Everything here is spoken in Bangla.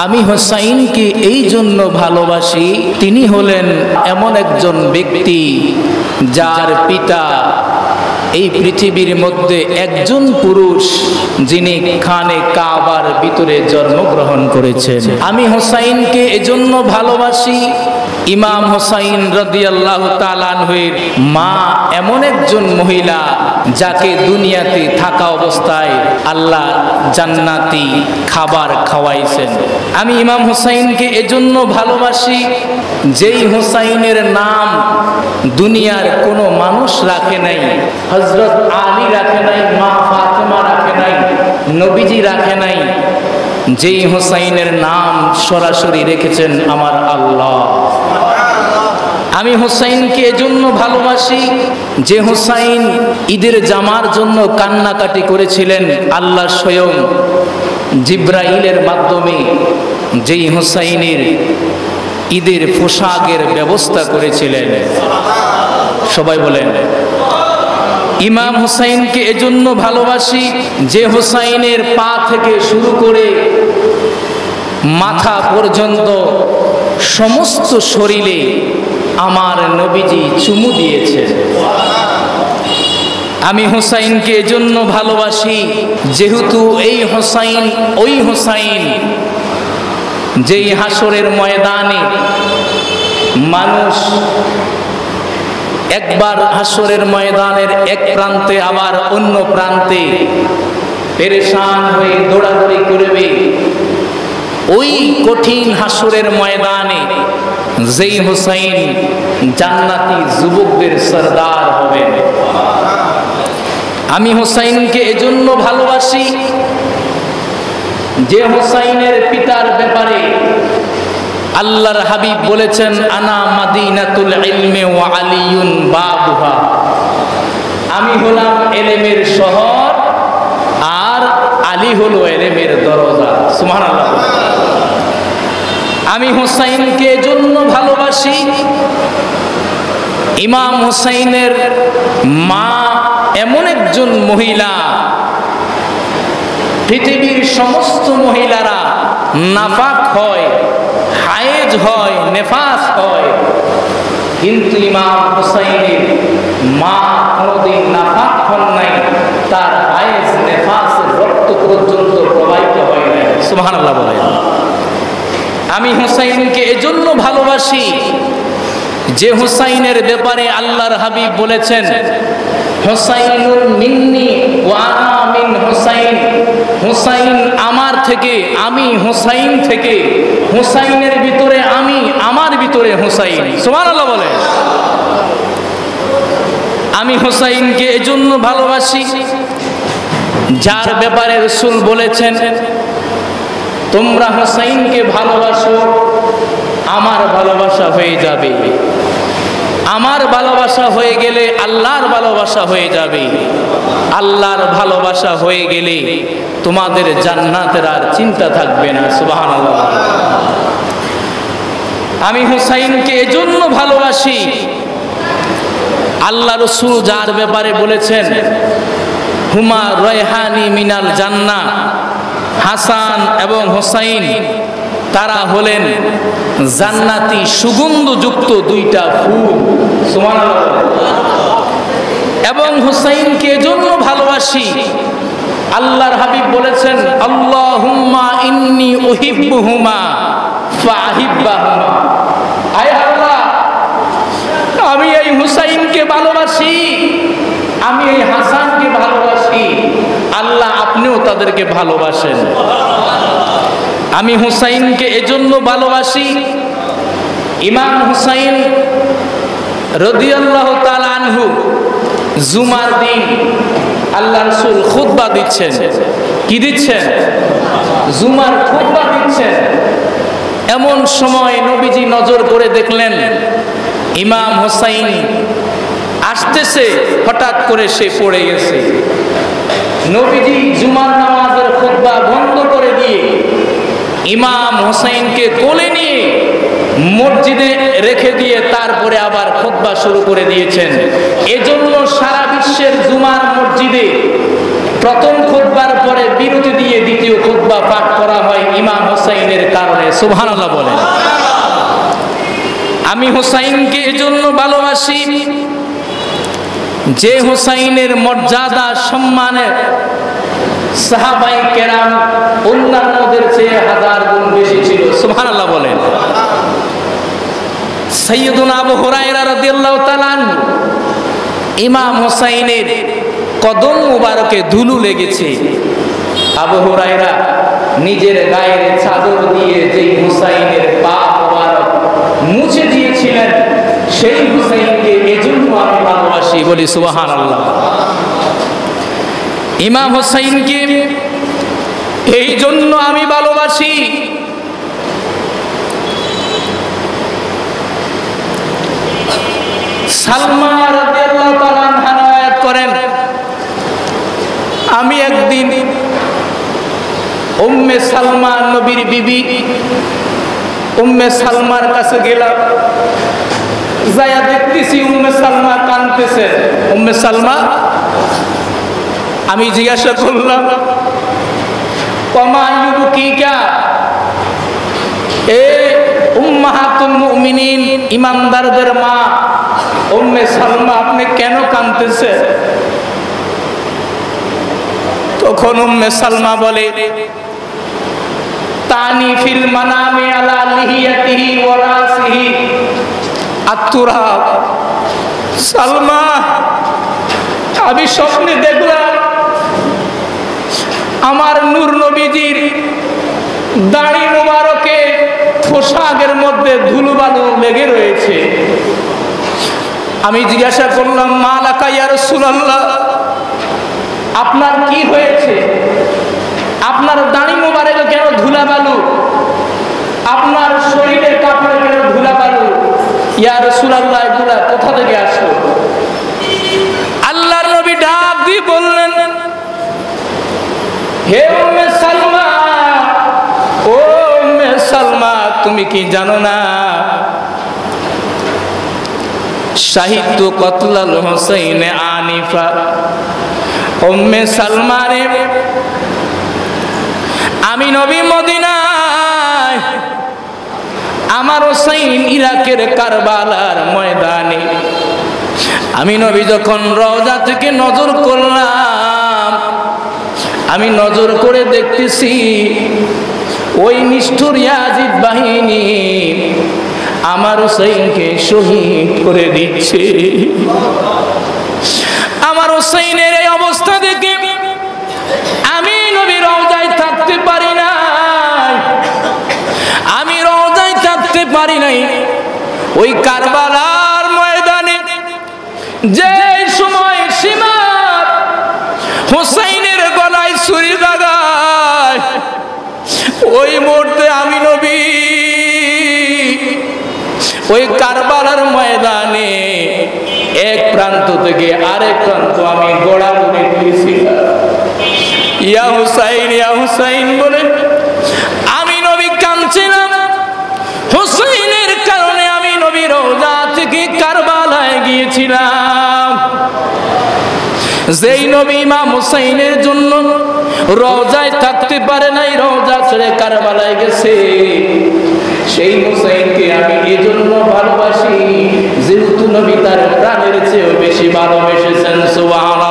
আমি হোসাইনকে এই জন্য ভালোবাসি, তিনি হলেন এমন একজন ব্যক্তি যার পিতা এই পৃথিবীর মধ্যে একজন পুরুষ যিনি খানে কাবার ভিতরে জন্মগ্রহণ করেছেন। আমি হোসাইনকে এজন্য ভালোবাসি, ইমাম হোসাইন রাদিয়াল্লাহু তাআলা আনহুর মা এমন একজন মহিলা যাকে দুনিয়াতে থাকা অবস্থায় আল্লাহ জান্নাতি খাবার খাওয়াইছেন। আমি ইমাম হোসাইনকে এজন্য ভালোবাসি, যেই হোসাইনের নাম দুনিয়ার কোনো মানুষ রাখে নাই, হযরত আলী রাখে নাই, মা ফাতেমা রাখে নাই, নবীজি রাখে নাই, যেই হোসাইনের নাম সরাসরি রেখেছেন আমার আল্লাহ। আমি হোসাইনকে এজন্য ভালোবাসি, যে হোসাইন ঈদের জামার জন্য কান্নাকাটি করেছিলেন, আল্লাহ স্বয়ং জিব্রাইলের মাধ্যমে যেই হোসাইনের ঈদের পোশাকের ব্যবস্থা করেছিলেন। সবাই বলেন। ইমাম হোসাইনকে এজন্য ভালোবাসি, যে হোসাইনের পা থেকে শুরু করে মাথা পর্যন্ত সমস্ত শরীরে আমার নবীজি চুমু দিয়েছে। আমি হোসাইনকে এজন্য ভালোবাসি, যেহেতু এই হোসাইন ওই হোসাইন যেই হাসরের ময়দানে মানুষ একবার হাসরের ময়দানের এক প্রান্তে আবার অন্য প্রান্তে পেরেশান হয়ে দৌড়াদৌড়ি করবে, ওই কঠিন হাসরের ময়দানে যেই হোসাইন জান্নাতি যুবকদের সরদার হবেন। আমি হোসাইনকে এজন্য ভালোবাসি, যে হোসাইনের পিতার ব্যাপারে আল্লাহর হাবিব বলেছেন, আনা মাদিনাতুল ইলমি ওয়া আলিয়ুন বাবুহা, আমি হলাম এলেমের শহর আর আলী হলো এলেমের দরজা। সুবহানাল্লাহ। আমি হোসাইনকে এজন্য ভালোবাসি, ইমাম হোসাইনের মা এমন একজন মহিলা, পৃথিবীর সমস্ত মহিলারা নাফাক হয়, হায়েজ হয়, নেফাস হয়, কিন্তু ইমাম হোসাইনের মা কোনোদিন নাফাক হন নাই, তার হায়েজ নেফাসের রক্ত পর্যন্ত প্রবাহিত হয় নাই। সুবহানাল্লাহ বলেন। আমি হোসাইনকে এজন্য ভালোবাসি, যে হোসাইনের ব্যাপারে আল্লাহর হাবিব বলেছেন, হোসাইনুন মিন্নি ওয়া আনা মিন হোসাইন, হোসাইন আমার থেকে, আমি হোসাইন থেকে, হোসাইনের ভিতরে আমি, আমার ভিতরে হোসাইন। সুবহানাল্লাহ বলে। আমি হোসাইনকে এজন্য ভালোবাসি, যার ব্যাপারে রাসূল বলেছেন, তোমরা হোসাইনকে ভালোবাসো, আমার ভালোবাসা হয়ে যাবে, আমার ভালোবাসা হয়ে গেলে আল্লাহর ভালোবাসা হয়ে যাবে, আল্লাহর ভালোবাসা হয়ে গেলে তোমাদের জান্নাতের আর চিন্তা থাকবে না। সুবহানাল্লাহ। আমি হোসাইনকে এজন্য ভালোবাসি, আল্লাহ রাসূল যার ব্যাপারে বলেছেন, হুমা রায়হানি মিনাল জান্নাহ, হাসান এবং হোসাইন তারা হলেন জান্নাতি সুগন্ধযুক্ত দুইটা ফুল। সুবহানাল্লাহ। এবং হোসাইনকে এজন্য ভালোবাসি, আল্লাহর হাবিব বলেছেন, আল্লাহুম্মা ইন্নী উহিব্বুহুমা ফাহিব্বাহুমা, আয় আল্লাহ, আমি এই হোসাইনকে ভালোবাসি, আমি এই হাসানকে ভালোবাসি, আল্লাহ আপনিও তাদেরকে ভালোবাসেন। আমি হোসাইনকে এজন্য ভালোবাসি, ইমাম হোসাইন রাদিয়াল্লাহু তাআলা আনহু জুমার দিন আল্লাহ রাসূল খুতবা দিচ্ছেন। কি দিচ্ছেন? জুমার খুতবা দিচ্ছেন। এমন সময় নবীজি নজর করে দেখলেন ইমাম হোসাইন আসতেছে, হঠাৎ করে সে পড়ে গেছে। নবীজি জুমার নামাজের খুতবা বন্ধ করে দিয়ে ইমাম হোসাইনকে কোলে নিয়ে মসজিদে রেখে দিয়ে তারপরে আবার খুতবা শুরু করে দিয়েছেন। এজন্য সারা বিশ্বের জুমার মসজিদে প্রথম খুতবার পরে বিরতি দিয়ে দ্বিতীয় খুতবা পাঠ করা হয় ইমাম হোসাইনের কারণে। সুবহানাল্লাহ বলেন। আমি হোসাইনকে এজন্য ভালোবাসি যে হোসাইনের মর্যাদা সম্মানে সাহাবায়ে কেরাম অন্যান্যদের চেয়ে 1000 গুণ বেশি ছিল। সুবহানাল্লাহ বলেন। সাইয়্যিদুনা আবু হুরায়রা রাদিয়াল্লাহু তাআলা আনহু ইমাম হোসাইনের কদম মুবারকে ধুলো লেগেছে। আবু হুরায়রা নিজের গায়ের চাদর দিয়ে যেই হোসাইনের পা মুবারক মুছে দিয়েছিলেন, সেই হোসাইনকে এজন্য আমি ভালোবাসি বলি সুবহানাল্লাহ। ইমাম হোসাইনকে এই জন্য আমি ভালোবাসি, সালমা রাদিয়াল্লাহু তাআলা আনহা রওয়ায়াত করেন, আমি একদিন উম্মে সালমা নবীর বিবি উম্মে সালমার কাছে গেলাম, যায়া দেখতেছি উম্মে সালমা কাঁদতেছে। উম্মে সালমা, আমি জিজ্ঞাসা করলাম কমা ইউবকিকা, এ উম্মাহাতুল মুমিনিন, ইমানদারদের মা উম্মে সালমা, আপনি কেন কাঁদতেছেন? তখন উম্মে সালমা বলে, তানি ফিল মানামি আলা লিহিয়াতিহি ওয়া রাসিহি আত-তুরাব। সালমা, আমি স্বপ্নে দেখলাম আমার নূর নবীজির দাড়ি মোবারকে পোশাকের মধ্যে ধুলোবালু লেগে রয়েছে। আমি জিজ্ঞাসা করলাম, মা লাকা ইয়া রাসূলুল্লাহ, আপনার কি হয়েছে? আপনার দাড়ি মোবারকে কেন ধুলাবালু? আপনার শরীরের কাপড়ে কেন ধুলাবালু? ইয়া রাসূলুল্লাহ, এগুলা কোথা থেকে আসলো? আল্লাহর নবী ডাক দিয়ে বললেন, হে উম্মে সালমা, ও উম্মে সালমা, তুমি কি জানো না শাহিদু কতলাল হোসাইন আনিফা? উম্মে সালমা রে, আমি নবী মদিনায়, আমার হোসাইন ইরাকের কারবালার ময়দানে, আমি নবী যখন রওজা থেকে নজর করলাম, আমি নজর করে দেখতেছি ওই নিষ্ঠুর ইয়াজিদ বাহিনী আমার হোসাইনকে শহীদ করে দিচ্ছে। আমার হোসাইনের এই অবস্থা দেখে আমি নবী রওজায় থাকতে পারি নাই, আমি রওজায় থাকতে পারি নাই। ওই কারবালার ময়দানে যে সময় সীমা হোসাইনের গলায় ছুরি লাগায়, ওই মুহূর্তে আমি নবী ওই কারবালার ময়দানে এক প্রান্ত থেকে আরেক প্রান্ত আমি গোড়াগুড়ি দিয়েছিলাম। ইয়া হুসাইন, ইয়া হুসাইন বলে আমি নবী কাঁদছিলাম। হুসাইনের কারণে আমি নবী রওজা থেকে কারবালায় গিয়েছিলাম। যেই নবী ইমাম হুসাইনের জন্য রওজায় থাকতে পারে নাই, রওজা ছেড়ে কারবালায় গেছে, সেই হুসাইনকে আমি এজন্য ভালোবাসি যেহেতু নবী তার প্রাণের চেয়েও বেশি ভালোবেসেছেন। সুবহানাল্লাহ।